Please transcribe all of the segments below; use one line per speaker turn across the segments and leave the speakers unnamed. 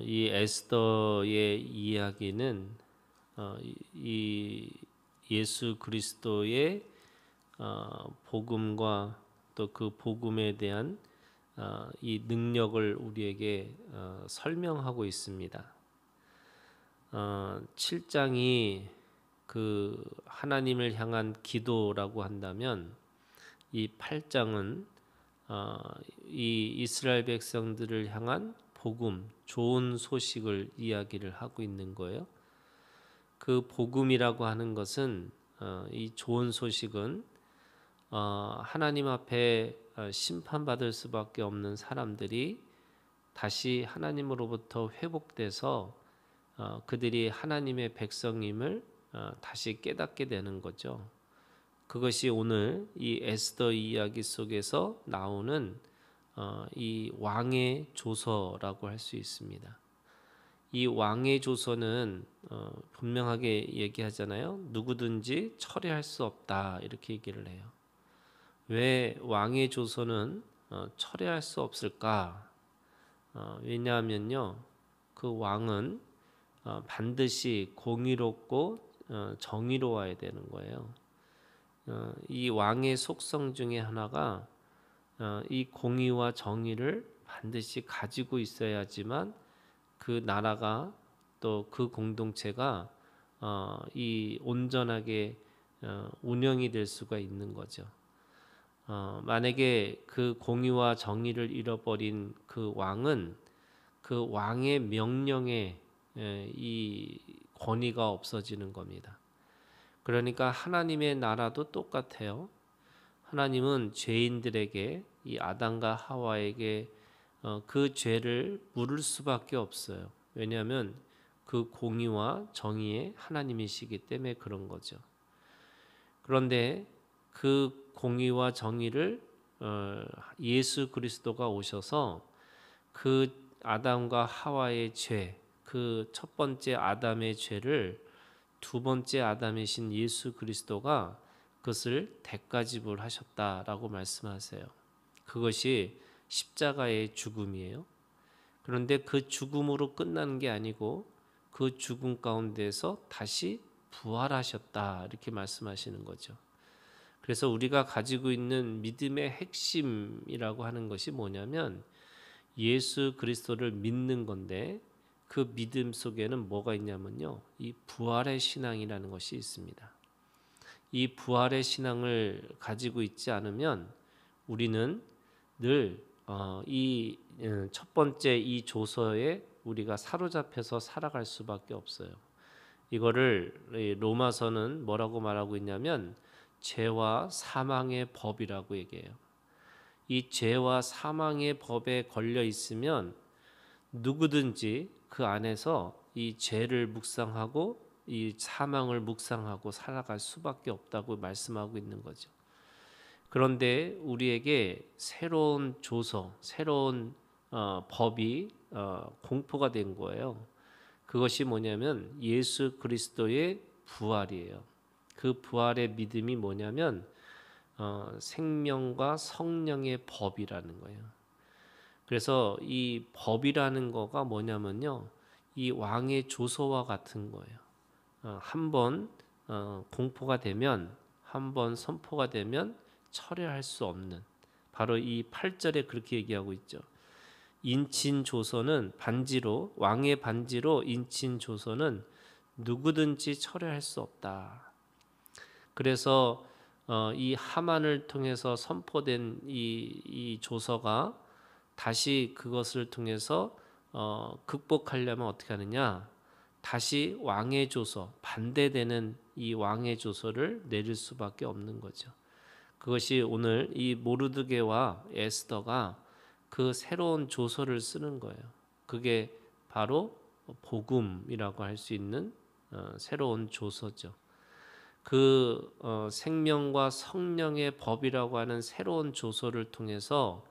이 에스더의 이야기는 이 예수 그리스도의 복음과 또 그 복음에 대한 이 능력을 우리에게 설명하고 있습니다. 7장이 그 하나님을 향한 기도라고 한다면 이 8장은 이 이스라엘 백성들을 향한 복음, 좋은 소식을 이야기를 하고 있는 거예요. 그 복음이라고 하는 것은 이 좋은 소식은 하나님 앞에 심판받을 수밖에 없는 사람들이 다시 하나님으로부터 회복돼서 그들이 하나님의 백성임을 다시 깨닫게 되는 거죠. 그것이 오늘 이 에스더 이야기 속에서 나오는 이 왕의 조서라고 할 수 있습니다. 이 왕의 조서는 분명하게 얘기하잖아요. 누구든지 철회할 수 없다 이렇게 얘기를 해요. 왜 왕의 조서는 철회할 수 없을까? 왜냐하면요, 그 왕은 반드시 공의롭고 정의로워야 되는 거예요. 이 왕의 속성 중에 하나가 이 공의와 정의를 반드시 가지고 있어야지만 그 나라가 또 그 공동체가 이 온전하게 운영이 될 수가 있는 거죠. 만약에 그 공의와 정의를 잃어버린 그 왕은 그 왕의 명령에 이 권위가 없어지는 겁니다. 그러니까 하나님의 나라도 똑같아요. 하나님은 죄인들에게 이 아담과 하와에게 그 죄를 물을 수밖에 없어요. 왜냐하면 그 공의와 정의의 하나님이시기 때문에 그런 거죠. 그런데 그 공의와 정의를 예수 그리스도가 오셔서 그 아담과 하와의 죄, 그 첫 번째 아담의 죄를 두 번째 아담이신 예수 그리스도가 그것을 대가지불 하셨다라고 말씀하세요. 그것이 십자가의 죽음이에요. 그런데 그 죽음으로 끝나는 게 아니고 그 죽음 가운데서 다시 부활하셨다 이렇게 말씀하시는 거죠. 그래서 우리가 가지고 있는 믿음의 핵심이라고 하는 것이 뭐냐면 예수 그리스도를 믿는 건데 그 믿음 속에는 뭐가 있냐면요, 이 부활의 신앙이라는 것이 있습니다. 이 부활의 신앙을 가지고 있지 않으면 우리는 늘 이 첫 번째 이 조서에 우리가 사로잡혀서 살아갈 수밖에 없어요. 이거를 로마서는 뭐라고 말하고 있냐면 죄와 사망의 법이라고 얘기해요. 이 죄와 사망의 법에 걸려 있으면 누구든지 그 안에서 이 죄를 묵상하고 이 사망을 묵상하고 살아갈 수밖에 없다고 말씀하고 있는 거죠. 그런데 우리에게 새로운 조서, 새로운 법이 공포가 된 거예요. 그것이 뭐냐면 예수 그리스도의 부활이에요. 그 부활의 믿음이 뭐냐면 생명과 성령의 법이라는 거예요. 그래서 이 법이라는 거가 뭐냐면요, 이 왕의 조서와 같은 거예요. 한번 공포가 되면, 한번 선포가 되면 철회할 수 없는, 바로 이 8절에 그렇게 얘기하고 있죠. 인친 조서는 반지로, 왕의 반지로 인친 조서는 누구든지 철회할 수 없다. 그래서 이 하만을 통해서 선포된 이 조서가 다시 그것을 통해서 극복하려면 어떻게 하느냐? 다시 왕의 조서, 반대되는 이 왕의 조서를 내릴 수밖에 없는 거죠. 그것이 오늘 이 모르드게와 에스더가 그 새로운 조서를 쓰는 거예요. 그게 바로 복음이라고 할 수 있는 새로운 조서죠. 그 생명과 성령의 법이라고 하는 새로운 조서를 통해서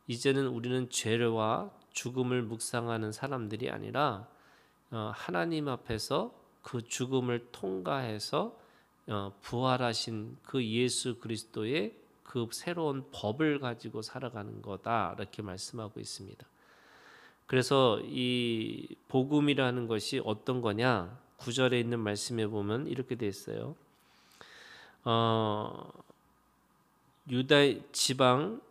이제는 우리는 죄와 죽음을 묵상하는 사람들이 아니라 하나님 앞에서 그 죽음을 통과해서 부활하신 그 예수 그리스도의 그 새로운 법을 가지고 살아가는 거다 이렇게 말씀하고 있습니다. 그래서 이 복음이라는 것이 어떤 거냐? 9절에 있는 말씀에 보면 이렇게 돼 있어요. 유다 지방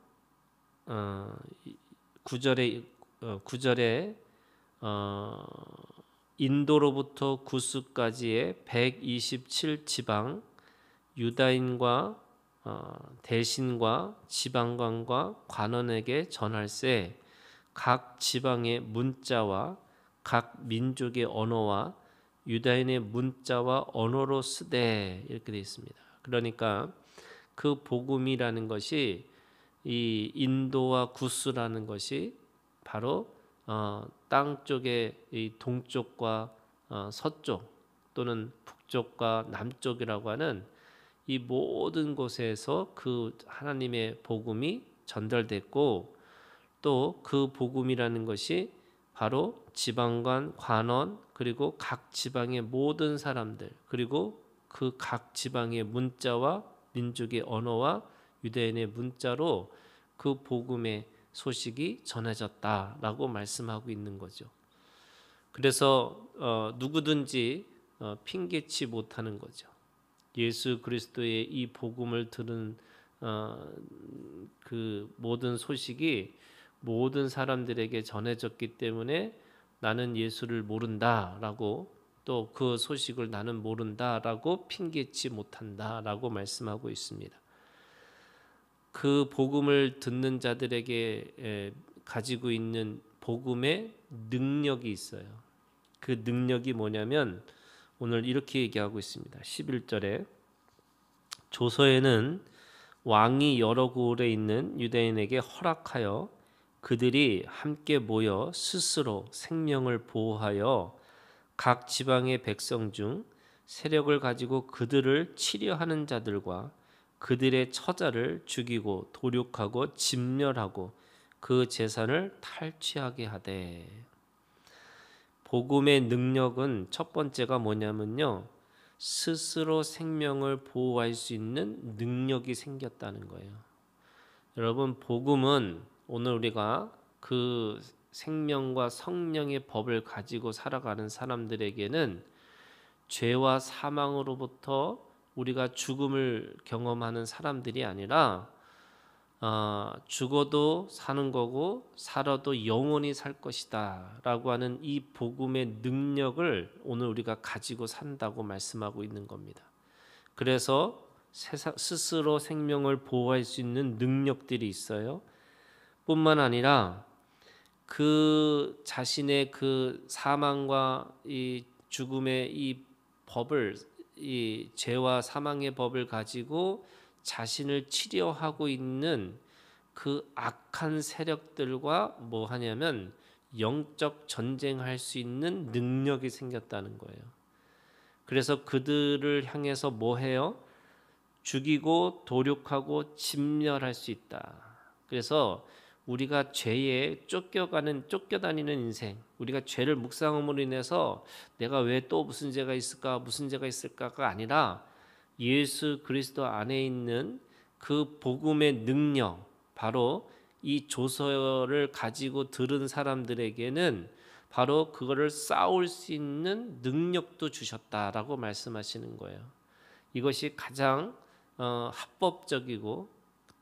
9절에 인도로부터 구스까지의 127 지방 유다인과 대신과 지방관과 관원에게 전할세 각 지방의 문자와 각 민족의 언어와 유다인의 문자와 언어로 쓰되 이렇게 되어 있습니다. 그러니까 그 복음이라는 것이 이 인도와 구스라는 것이 바로 땅 쪽의 이 동쪽과 서쪽 또는 북쪽과 남쪽이라고 하는 이 모든 곳에서 그 하나님의 복음이 전달됐고 또 그 복음이라는 것이 바로 지방관, 관원 그리고 각 지방의 모든 사람들 그리고 그 각 지방의 문자와 민족의 언어와 유대인의 문자로 그 복음의 소식이 전해졌다라고 말씀하고 있는 거죠. 그래서 누구든지 핑계치 못하는 거죠. 예수 그리스도의 이 복음을 들은 그 모든 소식이 모든 사람들에게 전해졌기 때문에 나는 예수를 모른다라고 또 그 소식을 나는 모른다라고 핑계치 못한다라고 말씀하고 있습니다. 그 복음을 듣는 자들에게 가지고 있는 복음의 능력이 있어요. 그 능력이 뭐냐면 오늘 이렇게 얘기하고 있습니다. 11절에 조서에는 왕이 여러 고을에 있는 유대인에게 허락하여 그들이 함께 모여 스스로 생명을 보호하여 각 지방의 백성 중 세력을 가지고 그들을 치려하는 자들과 그들의 처자를 죽이고 도륙하고 진멸하고 그 재산을 탈취하게 하되 복음의 능력은 첫 번째가 뭐냐면요. 스스로 생명을 보호할 수 있는 능력이 생겼다는 거예요. 여러분 복음은 오늘 우리가 그 생명과 성령의 법을 가지고 살아가는 사람들에게는 죄와 사망으로부터 우리가 죽음을 경험하는 사람들이 아니라 죽어도 사는 거고 살아도 영원히 살 것이다 라고 하는 이 복음의 능력을 오늘 우리가 가지고 산다고 말씀하고 있는 겁니다. 그래서 스스로 생명을 보호할 수 있는 능력들이 있어요. 뿐만 아니라 그 자신의 그 사망과 이 죽음의 이 법을 이 죄와 사망의 법을 가지고 자신을 치료하고 있는 그 악한 세력들과 뭐 하냐면 영적 전쟁할 수 있는 능력이 생겼다는 거예요. 그래서 그들을 향해서 뭐 해요? 죽이고 도륙하고 진멸할 수 있다. 그래서 우리가 죄에 쫓겨다니는 인생, 우리가 죄를 묵상함으로 인해서 내가 왜 또 무슨 죄가 있을까가 아니라 예수 그리스도 안에 있는 그 복음의 능력, 바로 이 조서를 가지고 들은 사람들에게는 바로 그거를 싸울 수 있는 능력도 주셨다라고 말씀하시는 거예요. 이것이 가장 합법적이고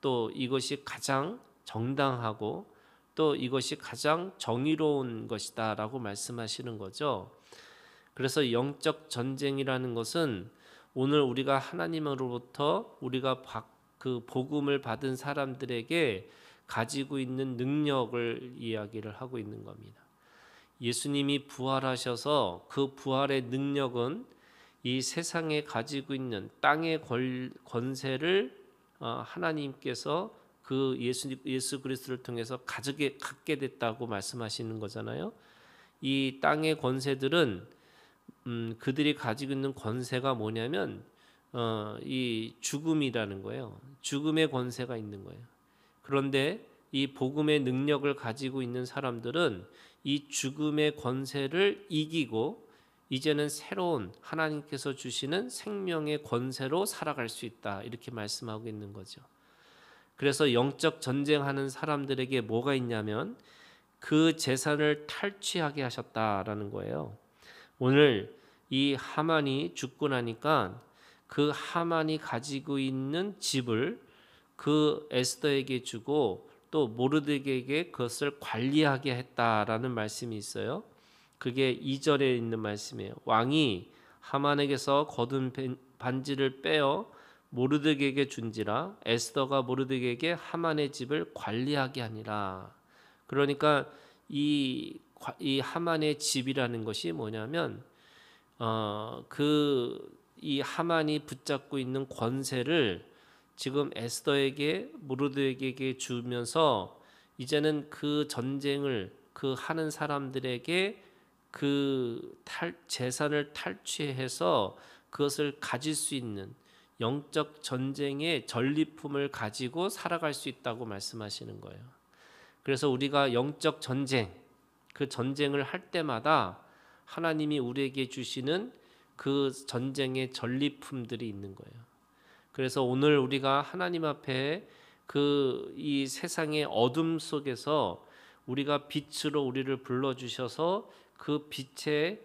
또 이것이 가장 정당하고 또 이것이 가장 정의로운 것이다라고 말씀하시는 거죠. 그래서 영적 전쟁이라는 것은 오늘 우리가 하나님으로부터 우리가 그 복음을 받은 사람들에게 가지고 있는 능력을 이야기를 하고 있는 겁니다. 예수님이 부활하셔서 그 부활의 능력은 이 세상에 가지고 있는 땅의 권세를 하나님께서 그 예수 그리스도를 통해서 갖게 됐다고 말씀하시는 거잖아요. 이 땅의 권세들은 그들이 가지고 있는 권세가 뭐냐면 이 죽음이라는 거예요. 죽음의 권세가 있는 거예요. 그런데 이 복음의 능력을 가지고 있는 사람들은 이 죽음의 권세를 이기고 이제는 새로운 하나님께서 주시는 생명의 권세로 살아갈 수 있다. 이렇게 말씀하고 있는 거죠. 그래서 영적 전쟁하는 사람들에게 뭐가 있냐면 그 재산을 탈취하게 하셨다라는 거예요. 오늘 이 하만이 죽고 나니까 그 하만이 가지고 있는 집을 그 에스더에게 주고 또 모르드게에게 그것을 관리하게 했다라는 말씀이 있어요. 그게 2절에 있는 말씀이에요. 왕이 하만에게서 거둔 반지를 빼어 모르드게에게 준지라 에스더가 모르드게에게 하만의 집을 관리하게 하니라. 그러니까 이 하만의 집이라는 것이 뭐냐면 이 하만이 붙잡고 있는 권세를 지금 에스더에게 모르드게에게 주면서 이제는 그 전쟁을 그 하는 사람들에게 그 재산을 탈취해서 그것을 가질 수 있는 영적 전쟁의 전리품을 가지고 살아갈 수 있다고 말씀하시는 거예요. 그래서 우리가 영적 전쟁, 그 전쟁을 할 때마다 하나님이 우리에게 주시는 그 전쟁의 전리품들이 있는 거예요. 그래서 오늘 우리가 하나님 앞에 이 세상의 어둠 속에서 우리가 빛으로 우리를 불러주셔서 그 빛의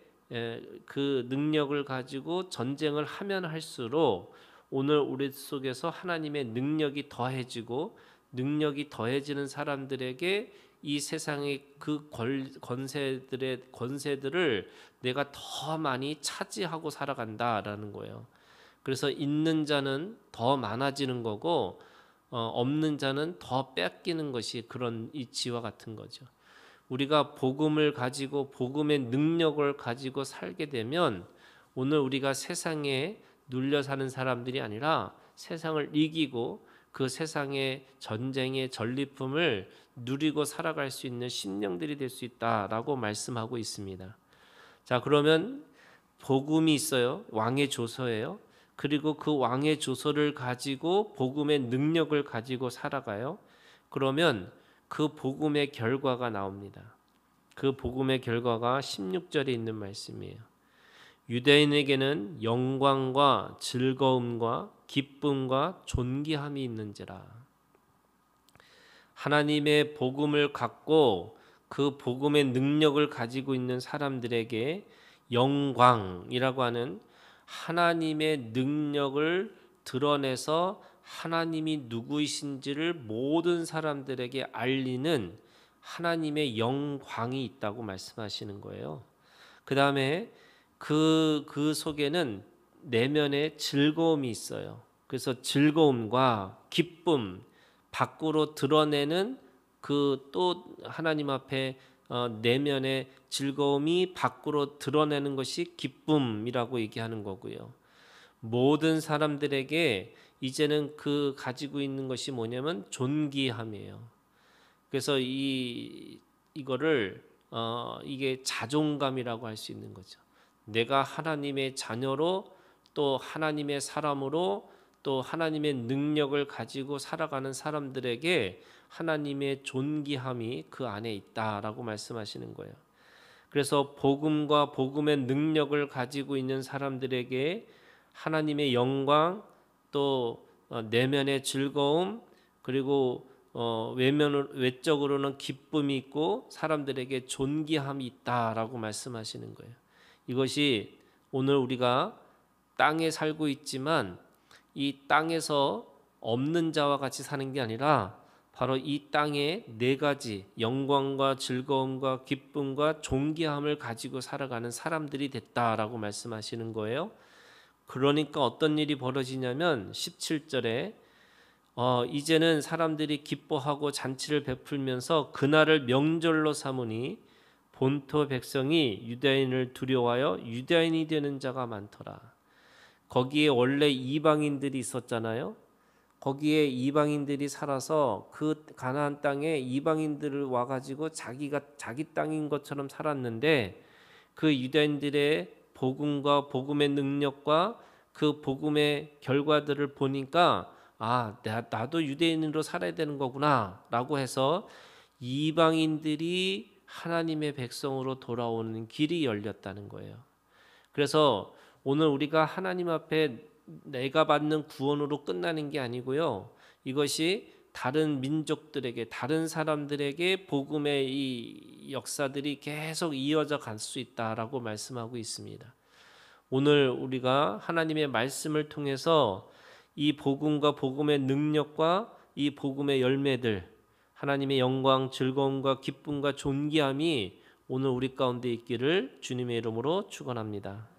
그 능력을 가지고 전쟁을 하면 할수록 오늘 우리 속에서 하나님의 능력이 더해지고 능력이 더해지는 사람들에게 이 세상의 그 권세들을 내가 더 많이 차지하고 살아간다라는 거예요. 그래서 있는 자는 더 많아지는 거고 없는 자는 더 뺏기는 것이 그런 이치와 같은 거죠. 우리가 복음을 가지고 복음의 능력을 가지고 살게 되면 오늘 우리가 세상에 눌려 사는 사람들이 아니라 세상을 이기고 그 세상의 전쟁의 전리품을 누리고 살아갈 수 있는 심령들이 될 수 있다라고 말씀하고 있습니다. 자, 그러면 복음이 있어요. 왕의 조서예요. 그리고 그 왕의 조서를 가지고 복음의 능력을 가지고 살아가요. 그러면 그 복음의 결과가 나옵니다. 그 복음의 결과가 16절에 있는 말씀이에요. 유대인에게는 영광과 즐거움과 기쁨과 존귀함이 있는지라. 하나님의 복음을 갖고 그 복음의 능력을 가지고 있는 사람들에게 영광이라고 하는 하나님의 능력을 드러내서 하나님이 누구이신지를 모든 사람들에게 알리는 하나님의 영광이 있다고 말씀하시는 거예요. 그 다음에 그 속에는 내면의 즐거움이 있어요. 그래서 즐거움과 기쁨, 밖으로 드러내는 그 또 하나님 앞에 내면의 즐거움이 밖으로 드러내는 것이 기쁨이라고 얘기하는 거고요. 모든 사람들에게 이제는 그 가지고 있는 것이 뭐냐면 존귀함이에요. 그래서 이거를 이게 자존감이라고 할 수 있는 거죠. 내가 하나님의 자녀로 또 하나님의 사람으로 또 하나님의 능력을 가지고 살아가는 사람들에게 하나님의 존귀함이 그 안에 있다라고 말씀하시는 거예요. 그래서 복음과 복음의 능력을 가지고 있는 사람들에게 하나님의 영광 또 내면의 즐거움 그리고 외적으로는 기쁨이 있고 사람들에게 존귀함이 있다라고 말씀하시는 거예요. 이것이 오늘 우리가 땅에 살고 있지만 이 땅에서 없는 자와 같이 사는 게 아니라 바로 이 땅에 네 가지 영광과 즐거움과 기쁨과 존귀함을 가지고 살아가는 사람들이 됐다라고 말씀하시는 거예요. 그러니까 어떤 일이 벌어지냐면 17절에 이제는 사람들이 기뻐하고 잔치를 베풀면서 그날을 명절로 삼으니 본토 백성이 유대인을 두려워하여 유대인이 되는 자가 많더라. 거기에 원래 이방인들이 있었잖아요. 거기에 이방인들이 살아서 그 가나안 땅에 이방인들을 와가지고 자기 땅인 것처럼 살았는데 그 유대인들의 복음과 복음의 능력과 그 복음의 결과들을 보니까 나도 유대인으로 살아야 되는 거구나 라고 해서 이방인들이 하나님의 백성으로 돌아오는 길이 열렸다는 거예요. 그래서 오늘 우리가 하나님 앞에 내가 받는 구원으로 끝나는 게 아니고요. 이것이 다른 민족들에게, 다른 사람들에게 복음의 이 역사들이 계속 이어져 갈 수 있다라고 말씀하고 있습니다. 오늘 우리가 하나님의 말씀을 통해서 이 복음과 복음의 능력과 이 복음의 열매들, 하나님의 영광, 즐거움과 기쁨과 존귀함이 오늘 우리 가운데 있기를 주님의 이름으로 축원합니다.